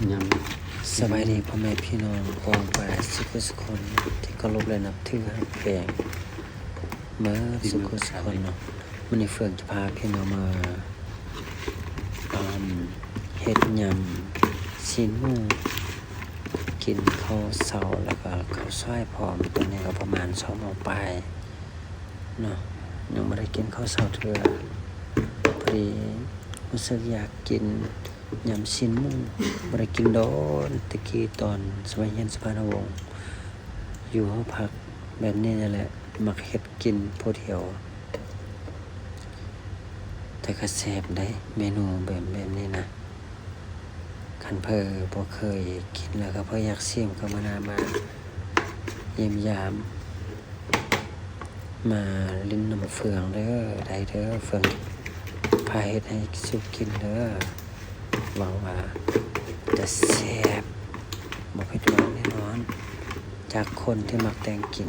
ยสบายดีพ่อแม่พี่น้องกองป่าสุขสุคนที่เคารพและนับถือฮักแพงเมื่อสุขสุคนเนาะมันนี้เฟื่องจะพาพี่น้องมาเฮ็ดยำซีนหมูกินข้าวเช้าแล้วก็ข้าวซอยพร้อมตอนนี้ก็ประมาณ2 โมงปลายเนาะยังไม่ได้กินข้าวเช้าเทื่อพอดีรู้สึกอยากกินยำซีนหมูบ่ได้กินโดนตะกี้ตอนสมัยเรียนสุพรรณวงศ์อยู่หอพักแบบนี้นั่นแหละมักเฮ็ดกินผู้เดียวแต่ก็แซ่บได้เมนูแบบนี้นะคันเพิ่นบ่เคยกินแล้วก็เพิ่นอยากชิมก็มาเยี่ยมยามมาลิ้นน้ำเฟืองเด้อได้เด้อเฟืองพาเฮ็ดให้สุกกินเด้อหวังว่าจะแซ่บบ่ผิดหวังแน่นอนจากคนที่มักแต่งกิน